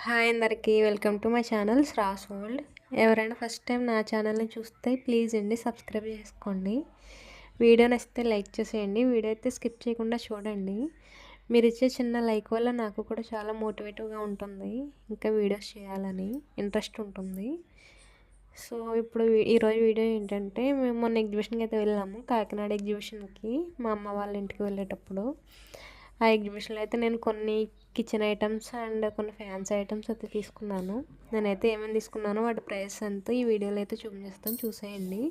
Hi అందరికీ welcome to my channel శ్రాస్ world. ఎవరైనా ఫస్ట్ టైం నా ఛానల్ని చూస్తే ప్లీజ్ అండి సబ్స్క్రైబ్ చేసుకోండి. వీడియో నచ్చితే లైక్ చేసేయండి. వీడియో అయితే స్కిప్ చేయకుండా చూడండి. మీరు ఇచ్చే చిన్న లైక్ వల్ల నాకు కూడా చాలా మోటివేటివ్గా ఉంటుంది, ఇంకా వీడియోస్ చేయాలని ఇంట్రెస్ట్ ఉంటుంది. సో ఇప్పుడు ఈరోజు వీడియో ఏంటంటే, మేము మొన్న ఎగ్జిబిషన్కి అయితే వెళ్ళాము, కాకినాడ ఎగ్జిబిషన్కి, మా అమ్మ వాళ్ళ ఇంటికి వెళ్ళేటప్పుడు. ఆ ఎగ్జిబిషన్లో అయితే నేను కొన్ని కిచెన్ ఐటమ్స్ అండ్ కొన్ని ఫ్యాన్సీ ఐటమ్స్ అయితే తీసుకున్నాను. నేనైతే ఏమేమి తీసుకున్నానో వాటి ప్రైస్ అంతా ఈ వీడియోలో అయితే చూపిస్తాను, చూసేయండి.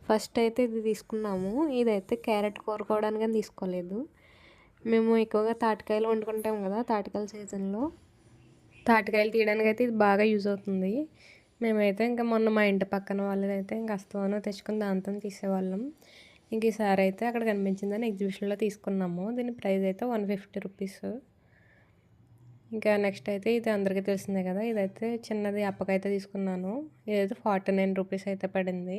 ఫస్ట్ అయితే ఇది తీసుకున్నాము. ఇదైతే క్యారెట్ కోరుకోవడానికి తీసుకోలేదు. మేము ఎక్కువగా తాటికాయలు వండుకుంటాం కదా, తాటికాయల సీజన్లో తాటికాయలు తీయడానికి అయితే ఇది బాగా యూజ్ అవుతుంది. మేమైతే ఇంకా మొన్న మా ఇంటి పక్కన వాళ్ళదైతే ఇంకా అస్తమానం తెచ్చుకుని దాంతో తీసేవాళ్ళం. ఇంక ఈసారి అయితే అక్కడ కనిపించిందని ఎగ్జిబిషన్లో తీసుకున్నాము. దీని ప్రైస్ అయితే 150 రూపీస్. ఇంకా నెక్స్ట్ అయితే ఇది అందరికీ తెలిసిందే కదా, ఇదైతే చిన్నది అప్పకైతే తీసుకున్నాను. ఇదైతే 49 రూపీస్ అయితే పడింది.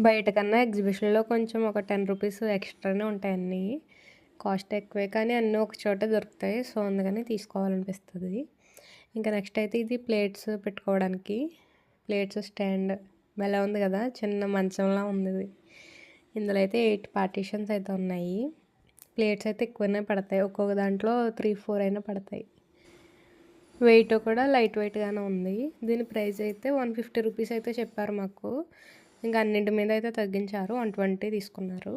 బయట కన్నా ఎగ్జిబిషన్లో కొంచెం ఒక 10 రూపీస్ ఎక్స్ట్రానే ఉంటాయి. అన్నీ కాస్ట్ ఎక్కువే కానీ అన్నీ ఒక చోట దొరుకుతాయి. సో అందుకని తీసుకోవాలనిపిస్తుంది. ఇంకా నెక్స్ట్ అయితే ఇది ప్లేట్స్ పెట్టుకోవడానికి, ప్లేట్స్ స్టాండ్ భలే ఉంది కదా, చిన్న మంచంలా ఉంది ఇది. ఇందులో అయితే 8 పార్టీషన్స్ అయితే ఉన్నాయి. ప్లేట్స్ అయితే ఎక్కువనే పడతాయి, ఒక్కొక్క దాంట్లో 3-4 అయినా పడతాయి. వెయిట్ కూడా లైట్ వెయిట్గానే ఉంది. దీని ప్రైస్ అయితే 150 రూపీస్ అయితే చెప్పారు మాకు. ఇంకా అన్నింటి మీద అయితే తగ్గించారు, 120 తీసుకున్నారు.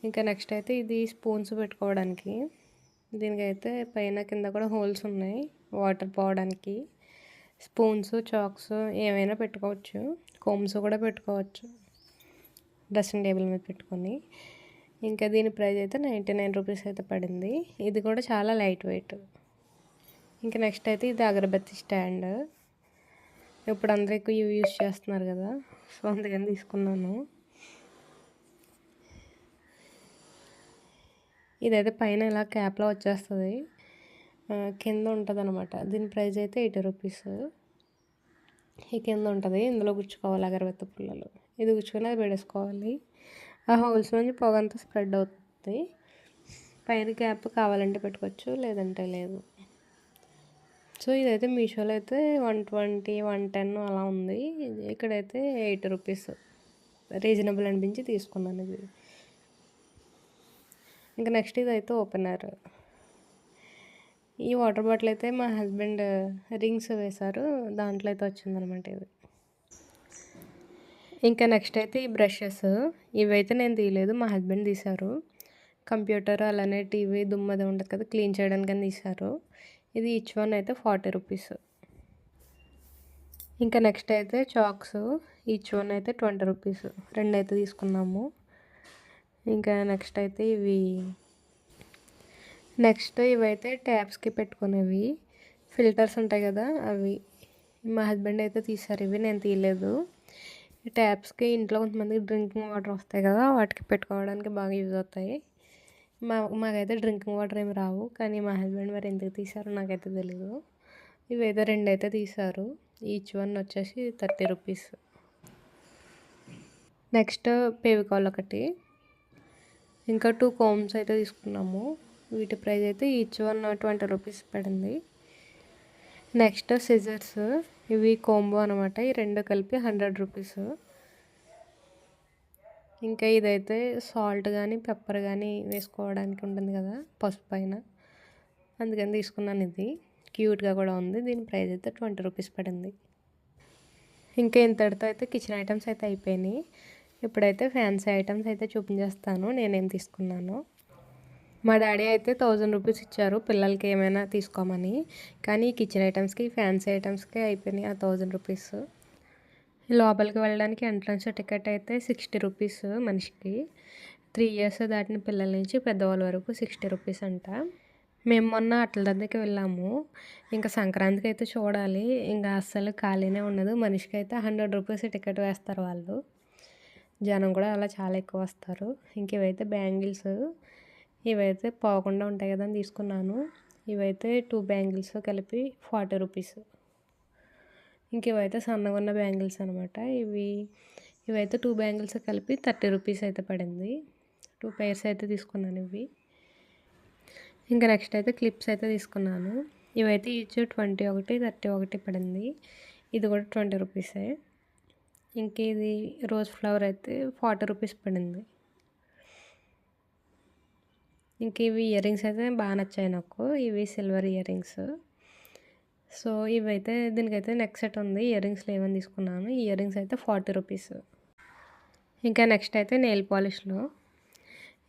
ఇంకా నెక్స్ట్ అయితే ఇది స్పూన్స్ పెట్టుకోవడానికి. దీనికైతే పైన కింద కూడా హోల్స్ ఉన్నాయి వాటర్ పోవడానికి. స్పూన్స్, చాక్స్ ఏమైనా పెట్టుకోవచ్చు, కోమ్స్ కూడా పెట్టుకోవచ్చు డ్రెస్సింగ్ టేబుల్ మీద పెట్టుకొని. ఇంకా దీని ప్రైస్ అయితే 99 రూపీస్ అయితే పడింది. ఇది కూడా చాలా లైట్ వెయిట్. ఇంకా నెక్స్ట్ అయితే ఇది అగరబత్తి స్టాండ్. ఇప్పుడు అందరూ ఎక్కువ యూజ్ చేస్తున్నారు కదా, సో అందుకని తీసుకున్నాను. ఇదైతే పైన ఇలా క్యాప్లో వచ్చేస్తుంది, కింద ఉంటుంది అనమాట. దీని ప్రైస్ అయితే 80 రూపీస్. ఈ కింద ఉంటుంది, ఇందులో గుచ్చుకోవాలి అగరబత్తి పుల్లలు. ఇది గుచ్చుకొని అది పెడేసుకోవాలి. ఆ హోల్స్ నుంచి పొగ అంతా స్ప్రెడ్ అవుతుంది. పైన క్యాప్ కావాలంటే పెట్టుకోవచ్చు, లేదంటే లేదు. సో ఇదైతే మీషోలో అయితే 120, 110 అలా ఉంది. ఇక్కడైతే 80 రూపీస్ రీజనబుల్ అనిపించి తీసుకున్నాను ఇది. ఇంకా నెక్స్ట్ ఇదైతే ఓపెనర్. ఈ వాటర్ బాటిల్ అయితే మా హస్బెండ్ రింగ్స్ వేశారు, దాంట్లో అయితే వచ్చిందనమాట ఇది. ఇంకా నెక్స్ట్ అయితే ఈ బ్రషెస్. ఇవైతే నేను తీయలేదు, మా హస్బెండ్ తీశారు. కంప్యూటర్ అలానే టీవీ దుమ్మది ఉంటుంది కదా, క్లీన్ చేయడానికి అని తీశారు. ఇది ఈచ్ వన్ అయితే 40 రూపీస్. ఇంకా నెక్స్ట్ అయితే చాక్స్. ఈచ్ వన్ అయితే 20 రూపీస్. 2 అయితే తీసుకున్నాము. ఇంకా నెక్స్ట్ అయితే ఇవైతే ట్యాప్స్కి పెట్టుకునేవి ఫిల్టర్స్ ఉంటాయి కదా, అవి మా హస్బెండ్ అయితే తీశారు. ఇవి నేను తీయలేదు. ఈ ట్యాప్స్కి ఇంట్లో కొంతమంది డ్రింకింగ్ వాటర్ వస్తాయి కదా, వాటికి పెట్టుకోవడానికి బాగా యూజ్ అవుతాయి. మాకైతే డ్రింకింగ్ వాటర్ ఏమి రావు, కానీ మా హస్బెండ్ మరి ఎందుకు తీశారో నాకైతే తెలీదు. ఇవైతే 2 అయితే తీశారు. ఈచ్ వన్ వచ్చేసి 30 రూపీస్. నెక్స్ట్ ఫెవికాల్ ఒకటి, ఇంకా 2 కోమ్స్ అయితే తీసుకున్నాము. వీటి ప్రైస్ అయితే ఈచ్ వన్ 20 రూపీస్ పడింది. Next scissors. ఇవి కోంబో అనమాట, ఈ 2 కలిపి 100 రూపీస్. ఇంకా ఇదైతే సాల్ట్ కానీ పెప్పర్ కానీ వేసుకోవడానికి ఉంటుంది కదా పసుపు పైన, అందుకని తీసుకున్నాను. ఇది క్యూట్గా కూడా ఉంది. దీని ప్రైస్ అయితే 20 రూపీస్ పడింది. ఇంకా ఇంతటితో అయితే కిచెన్ ఐటమ్స్ అయితే అయిపోయినాయి. ఇప్పుడైతే ఫ్యాన్సీ ఐటమ్స్ అయితే చూపించేస్తాను నేనేం తీసుకున్నాను. మా డాడీ అయితే 1000 రూపీస్ ఇచ్చారు పిల్లలకి ఏమైనా తీసుకోమని, కానీ ఈ కిచెన్ ఐటమ్స్కి ఫ్యాన్సీ ఐటమ్స్కి అయిపోయినాయి ఆ 1000 రూపీస్. లోపలికి వెళ్ళడానికి ఎంట్రన్స్ టికెట్ అయితే 60 రూపీస్ మనిషికి. 3 ఇయర్స్ దాటిన పిల్లల నుంచి పెద్దవాళ్ళ వరకు 60 రూపీస్ అంట. మేము మొన్న అట్ల దగ్గరికి వెళ్ళాము. ఇంకా సంక్రాంతికి అయితే చూడాలి, ఇంకా అస్సలు ఖాళీనే ఉండదు. మనిషికి అయితే 100 రూపీస్ టికెట్ వేస్తారు వాళ్ళు. జనం కూడా అలా చాలా ఎక్కువ వస్తారు. ఇంక ఇవైతే బ్యాంగిల్స్. ఇవైతే పోకుండా ఉంటాయి కదా అని తీసుకున్నాను. ఇవైతే 2 బ్యాంగిల్స్ కలిపి 40 రూపీస్. ఇంక ఇవైతే సన్నగా ఉన్న బ్యాంగిల్స్ అనమాట. ఇవైతే 2 బ్యాంగిల్స్ కలిపి 30 రూపీస్ అయితే పడింది. 2 పైర్స్ అయితే తీసుకున్నాను ఇవి. ఇంకా నెక్స్ట్ అయితే క్లిప్స్ అయితే తీసుకున్నాను. ఇవైతే ఈచ్ 21, 31 పడింది. ఇది కూడా 20 రూపీసే. ఇంక ఇది రోజ్ ఫ్లవర్ అయితే 40 రూపీస్ పడింది. ఇంక ఇవి ఇయర్ రింగ్స్ అయితే బాగా నచ్చాయి నాకు. ఇవి సిల్వర్ ఇయర్ రింగ్స్. సో ఇవైతే దీనికైతే నెక్ సెట్ ఉంది. ఇయర్ రింగ్స్ లేవని తీసుకున్నాను. ఇయర్ రింగ్స్ అయితే 40 రూపీస్. ఇంకా నెక్స్ట్ అయితే నెయిల్ పాలిష్లు.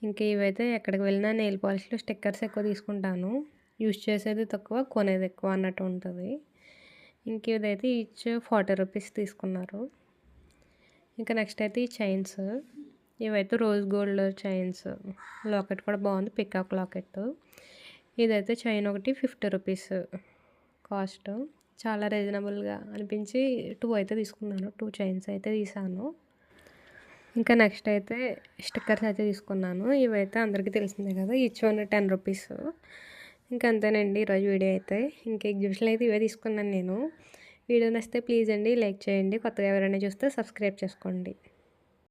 ఇంక ఇవైతే ఎక్కడికి వెళ్ళినా నెయిల్ పాలిష్లు స్టిక్కర్స్ ఎక్కువ తీసుకుంటాను. యూజ్ చేసేది తక్కువ, కొనేది ఎక్కువ అన్నట్టు ఉంటుంది. ఇంక ఇదైతే ఈచ్ 40 రూపీస్ తీసుకున్నారు. ఇంకా నెక్స్ట్ అయితే ఈ చైన్స్. ఇవైతే రోజ్ గోల్డ్ చైన్స్. లాకెట్ కూడా బాగుంది, పికాక్ లాకెట్. ఇదైతే చైన్ ఒకటి 50 రూపీస్ కాస్ట్. చాలా రీజనబుల్గా అనిపించి 2 అయితే తీసుకున్నాను. 2 చైన్స్ అయితే తీసాను. ఇంకా నెక్స్ట్ అయితే స్టిక్కర్స్ అయితే తీసుకున్నాను. ఇవైతే అందరికీ తెలిసిందే కదా, ఈచ్ వన్ 10 రూపీస్. ఇంకా అంతేనండి ఈరోజు వీడియో అయితే. ఇంకా ఎగ్జిబిషన్లో అయితే ఇవే తీసుకున్నాను నేను. వీడియో నచ్చితే ప్లీజ్ అండి లైక్ చేయండి. కొత్తగా ఎవరైనా చూస్తే సబ్స్క్రైబ్ చేసుకోండి.